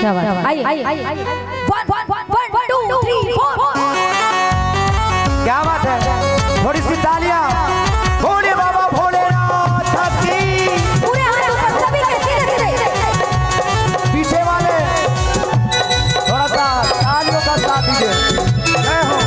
शाबाश। आइए 1 2 3 4। क्या बात है, थोड़ी सी तालियां भोले बाबा भोलेनाथ की। पूरे हाथ ऊपर सभी के धीरे-धीरे। पीछे वाले थोड़ा सा तालियों का साथ दीजिए। जय हो।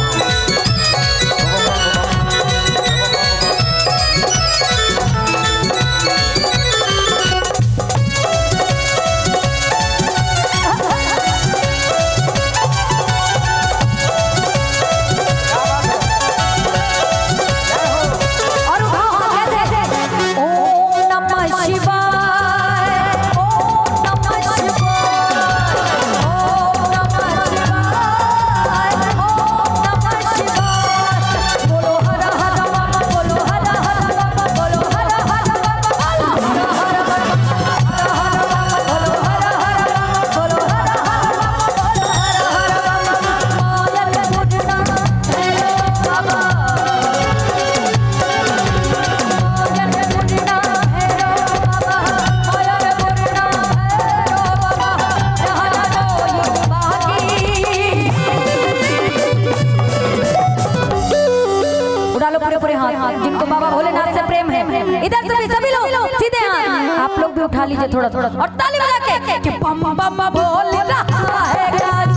पूरे हाथ जिनको बाबा भोलेनाथ से प्रेम है, इधर से सभी लोग सीधे हाथ। आप लोग भी उठा लीजिए थोड़ा थोड़ा और ताली बजा के कि बम बम भोले रहा है गाज,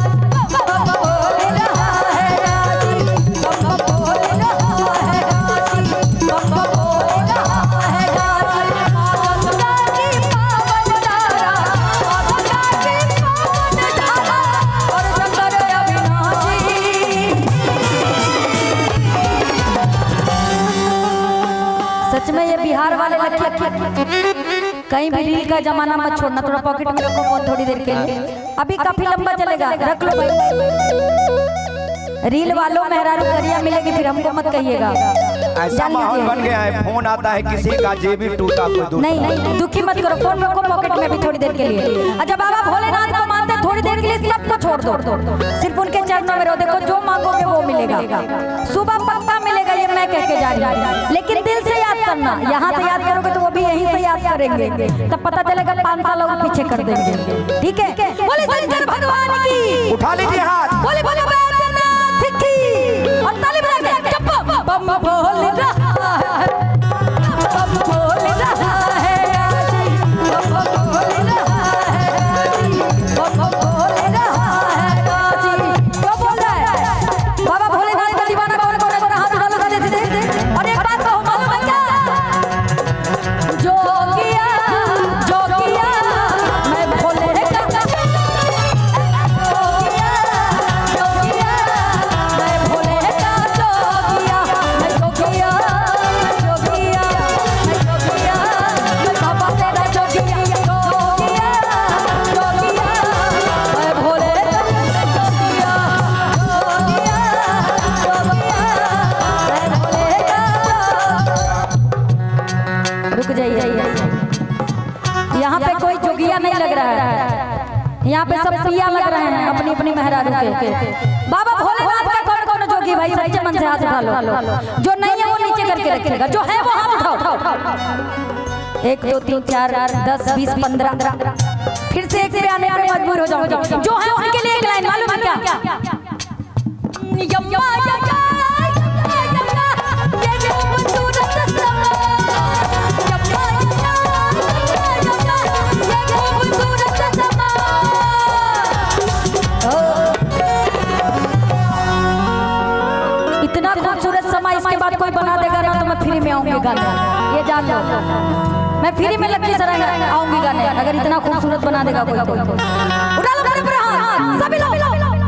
बम भोले रहा है गाज, बम भोले रहा है गाज, बम भोले रहा है गाज। गंगा की पावन धारा, गंगा की पावन धारा और शंकर अविनाशी। सच में ये बिहार वाले कहीं भी रील का जमाना मत छोड़ना, थोड़ा पॉकेट में रखो फोन थोड़ी देर के लिए, अभी काफी लंबा चलेगा, रख लो भाई। रील वालों मेहरारू करिया मिलेगी फिर हमको मत कहिएगा। ऐसा माहौल बन गया है, फोन आता है किसी का जेबी टूटा कोई नहीं, दुखी मत करो, फोन रखो पॉकेट में अभी थोड़ी देर के लिए। अच्छा बाबा भोलेनाथ को मानते थोड़ी देर के लिए सबको छोड़ दो, सिर्फ उनके चरणों में रहो। देखो जो मांगोगे वो मिलेगा, सुबह पक्का मिलेगा, ये मैं कह के जा रही हूँ। लेकिन दिल से याद करना, यहाँ से याद करोगे तो वो भी यहीं से याद करेंगे, तब पता चलेगा 5 साल और पीछे कर देंगे। ठीक है, बोले शंकर भगवान की। उठा लीजिए हाथ, बोले बोले बैद्यनाथ की। और ताली बजा के बम भोले रहा है, बम भोले रहा है गाजी, बम भोले रहा है गाजी, बम भोले रहा है गाजी। क्यों बोल रहा है बाबा भोलेनाथ का दीवाना? कौन कौन है? हाथ उठा लो सीधे। और एक बात कहूं, मालूम है क्या? जोगिया जोगिया मैं भोले का, जोगिया जोगिया मैं भोले का, जोगिया मैं जोगिया, मैं जोगिया, मैं जोगिया, मैं बाबा तेरा जोगिया, जोगिया जोगिया मैं भोले का, जोगिया जोगिया जोगिया मैं भोले का। रुक जाइए, यहाँ पे कोई जोगिया नहीं लग रहा है, यहाँ पे सब पिया लग रहे हैं अपनी अपनी मेहरारू के। बाबा भोलेनाथ का कौन कौन जोगी भाई सच्चे मन से हाथ उठा लो, जो नहीं है वो नीचे करके रखेगा, जो है वो हाथ उठाओ। 1 2 3 4 10 20 15। फिर से एक पे आने पे मजबूर हो जाऊंगी। जो है उनके लिए एक लाइन मालूम है क्या? यम्मा यम्मा यम्मा ये खूबसूरत समा, यम्मा यम्मा यम्मा ये खूबसूरत समा। इतना खूबसूरत समा इसके बाद कोई बना देगा ना तो मैं फ्री में आऊंगी गाने, ये जान लो। मैं फ्री में लखीसराय आऊंगी गाने अगर इतना खूबसूरत बना देगा कोई। उठा लो मेरे हाथ सभी लोग।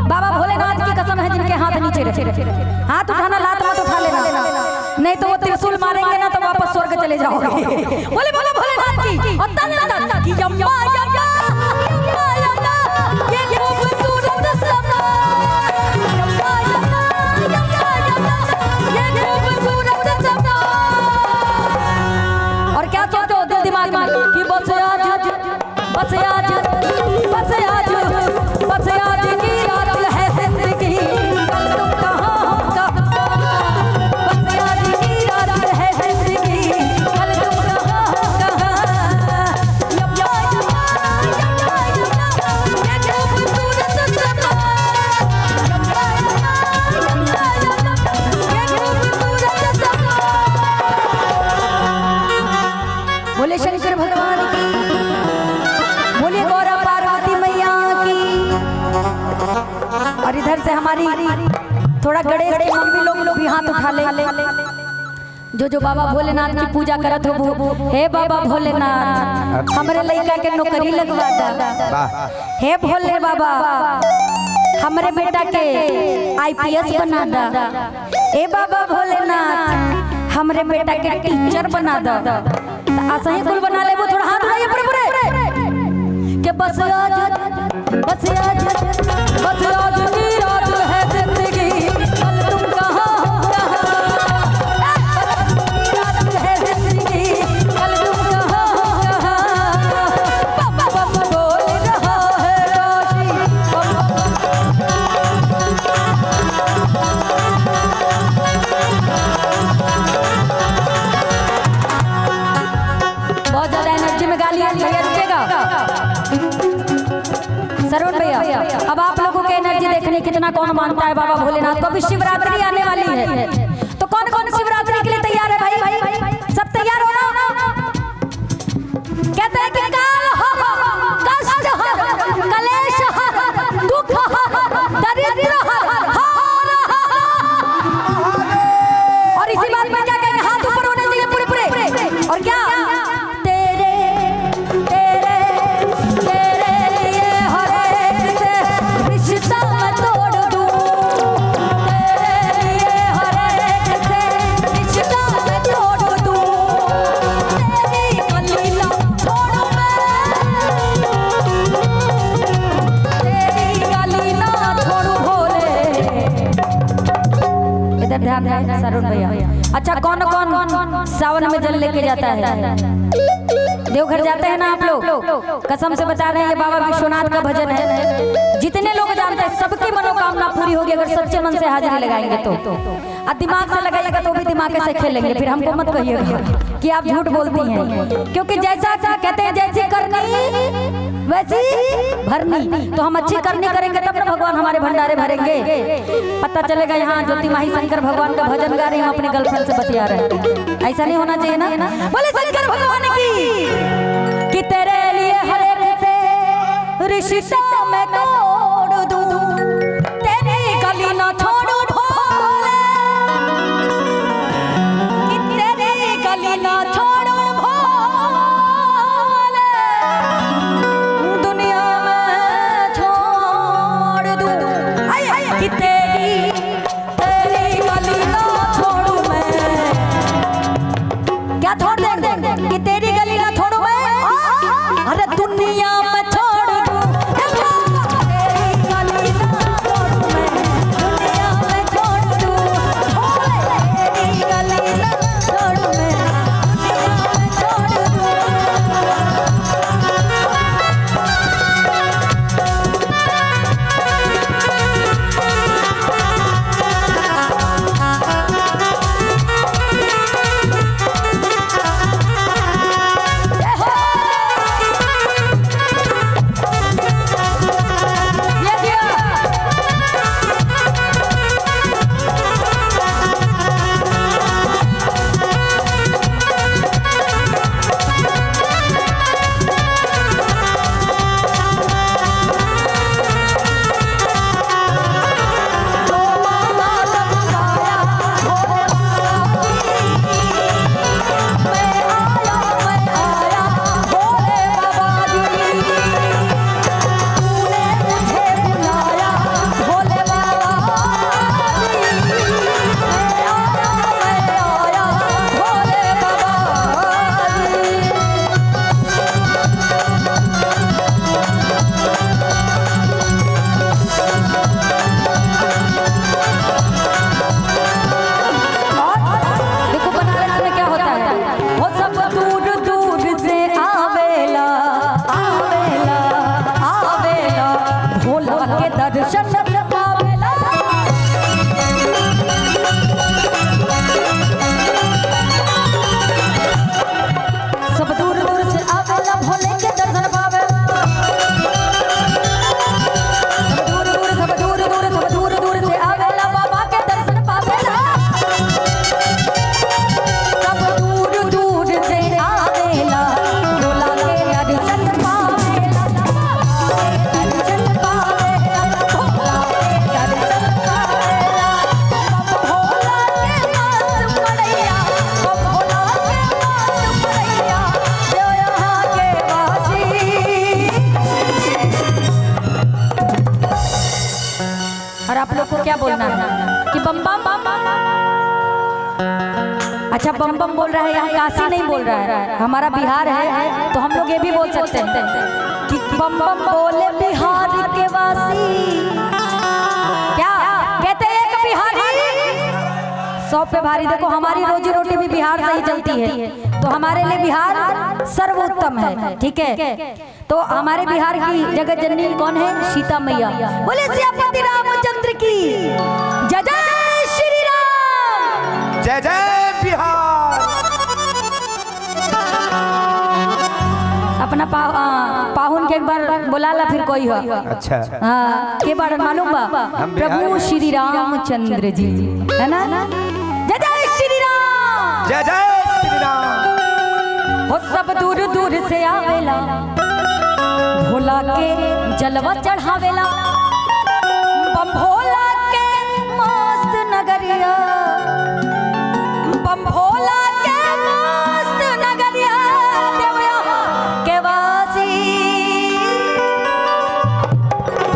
बाबा भोलेनाथ की कसम है जिनके हाथ नीचे रखे, हाथ उठाना, लात मत उठा लेना, नहीं तो वो त्रिशूल मारेंगे ना तो वापस स्वर्ग चले जाओगे। बोले बोले भोलेनाथ की। और तन की यम्मा यम्मा यम्मा यम्मा ये खूबसूरत समा, यम्मा यम्मा यम्मा यम्मा ये खूबसूरत समा। और क्या सोचते हो दिल दिमाग में कि बस आज बस आज बस आज बस आज की रात है जिंदगी, कल तुम कहाँ हम कहाँ, बस आज की रात है जिंदगी, कल तुम कहाँ हम कहाँ। यम्मा यम्मा हमारी थोड़ा गणेश की मम्मी लोग भी हाथ उठा ले। जो बाबा भोलेनाथ की पूजा करत हो, हे बाबा भोलेनाथ हमरे लड़का के नौकरी लगवा दा। हे भोले बाबा हमरे बेटा के IPS बना दा। हे बाबा भोलेनाथ हमरे बेटा के टीचर बना दा। ऐसा ही कुल बना ले। वो थोड़ा हाथ उठाइए पूरे पूरे के बस आज बस आज बस आज की रात है जिंदगी, कल तुम कहाँ हो कहाँ, रात है जिंदगी कल तुम कहाँ हो कहाँ, बम बम बोल रहा है काशी बहुत ज्यादा एनर्जी में गाली भैया रुकेगा। सरोज भैया अब आप लोगों की एनर्जी देखने कितना कौन मानता है बाबा भोलेनाथ को। अभी शिवरात्रि आने वाली है, तो कौन कौन शिवरात्रि के लिए तैयार है भाई? सब तैयार हो ना? कहते हैं कि काल हो कष्ट हो कलेश हो दुख हो दरिद्र हो, और इसी बात में क्या कहेंगे, हाथ ऊपर होने चाहिए पूरे पूरे। और क्या ध्यान है सरुण भैया। अच्छा कौन कौन सावन में जल लेके जाता है? देवघर जाते हैं ना आप लोग? कसम से बता रहे हैं ये बाबा विश्वनाथ का भजन है। जितने लोग जानते हैं सबकी मनोकामना पूरी होगी अगर सच्चे मन से हाजिरी लगाएंगे तो। और दिमाग से लगाइएगा तो भी दिमाग से खेलेंगे। फिर हमको मत कहिएगा कि आप झूठ बोलती हैं, क्योंकि जैसा कहते हैं जैसी करनी वैसी भरनी। तो हम अच्छी करनी करेंगे तब ना भगवान हमारे भंडारे भरेंगे। पता चलेगा यहाँ ज्योति माही शंकर भगवान का भजन गा रहे हैं, अपने गर्लफ्रेंड से बतिया रहे हैं। ऐसा नहीं होना चाहिए ना। बोले शंकर भगवान की कि तेरे लिए हर एक से रिश्ता मैं तोड़ दूं, तेरी गली ना छोड़ू भोले, कि तेरी गली ना छोड़ू भोले, दुनिया में छोड़ दूं, कि तेरी गली ना छोड़ू मैं। क्या छोड़ दे कि तेरी गली ना छोड़ू मैं? अरे दुनिया में छोड़ दूं, तेरी गली ना आप लोग को क्या बोलना है कि बम बम अच्छा बम बम बोल रहा है, यहाँ काशी नहीं बोल रहा है, हमारा बिहार है तो हम लोग ये भी बोल सकते हैं कि बम बम बोले बिहार के वासी। क्या कहते हैं एक बिहारी 100 पे भारी। देखो हमारी रोजी रोटी भी बिहार से ही चलती है, तो हमारे लिए बिहार सर्वोत्तम है, ठीक है। तो हमारे बिहार की जगत जननी कौन है? सीता मैया। बोले सियापति रामचंद्र की जय जय श्री राम, जय जय बिहार। अपना पाहुन के एक बार बुला ला फिर कोई हो। अच्छा हाँ के बार मालूम बा? प्रभु श्री रामचंद्र जी है ना। जय जय श्री राम, जय जय श्री राम। हो सब दूर दूर से आवेला, भोला के जलवा चढ़ावेला, बम भोला के मस्त नगरिया, बम भोला के मस्त नगरिया, देवया के वासी।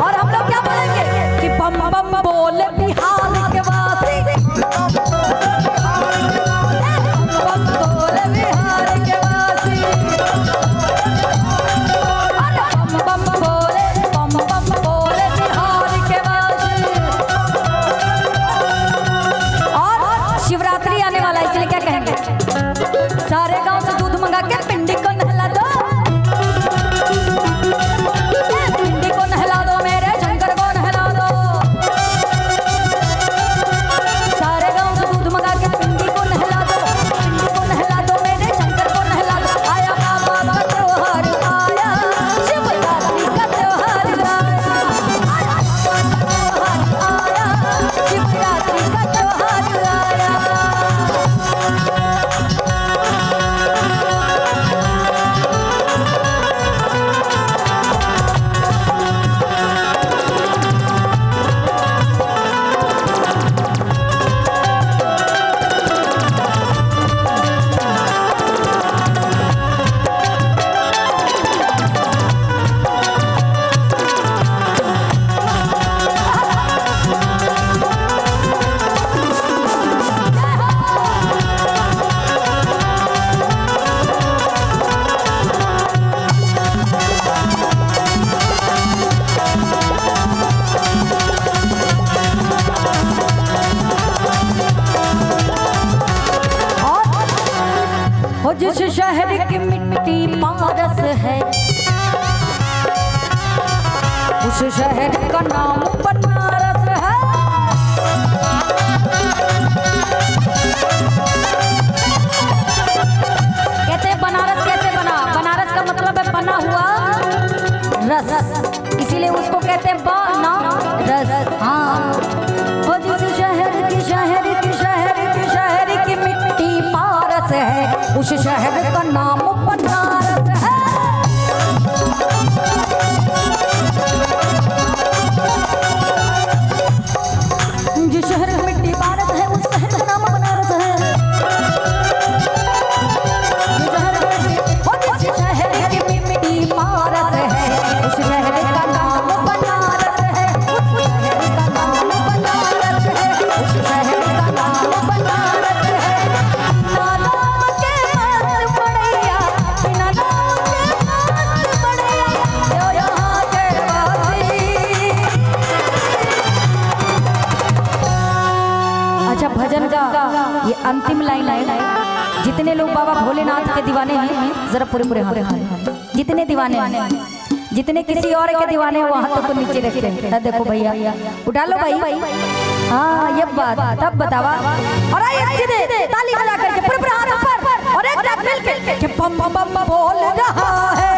और हम लोग क्या बोलेंगे कि बम बम बोले बिहार के वासी, बम बोले बिहार के वासी, बम बम बोले बिहार के वासी। और शिवरात्रि आने वाला है, इसलिए क्या कहेंगे? सारे गांव से दूध मंगा के पिंडी को नहला दो, पिंडी को नहला दो, मेरे शंकर को नहला दो। सारे गांव से दूध मंगा के पिंडी को नहला दो, पिंडी को नहला दो, मेरे शंकर को नहला दो। आया बाबा का त्योहार आया, शिवरात्रि का त्योहार आया, आया शिवरात्रि का त्योहार आया। हो जिस शहर की मिट्टी पारस है, उस शहर का नाम बनारस है। कहते हैं बनारस कैसे बना? बनारस का मतलब है बना हुआ रस, इसीलिए उसको कहते हैं बनारस। हाँ हो जिस शहर की शहर की शहर की शहर की मिट्टी पारस है, उस शहर का नाम बनारस है। जिस शहर की मिट्टी पारस है, उस शहर का नाम बनारस है। जिस शहर की मिट्टी पारस है, उस शहर का नाम बनारस है। उस शहर का नाम बनारस है, उस शहर का नाम बनारस है। बिना नाम के मस्त पड़ैया, बिना नाम के मस्त पड़ैया, जो यहाँ के वासी। अच्छा भजन का ये अंतिम लाइन है। जितने लोग बाबा भोलेनाथ के दीवाने हैं जरा पूरे पूरे हाथ उठाएं। जितने दीवाने हैं, जितने किसी और के दीवाने हैं वो हाथों को नीचे रखते हैं। देखो भैया उठा लो भाई। हाँ ये बात तब बतावा। और आइए सीधे ताली बजा करके पूरे पूरे हाथ ऊपर और एक साथ मिलके कि बम बम बम बोल रहा है।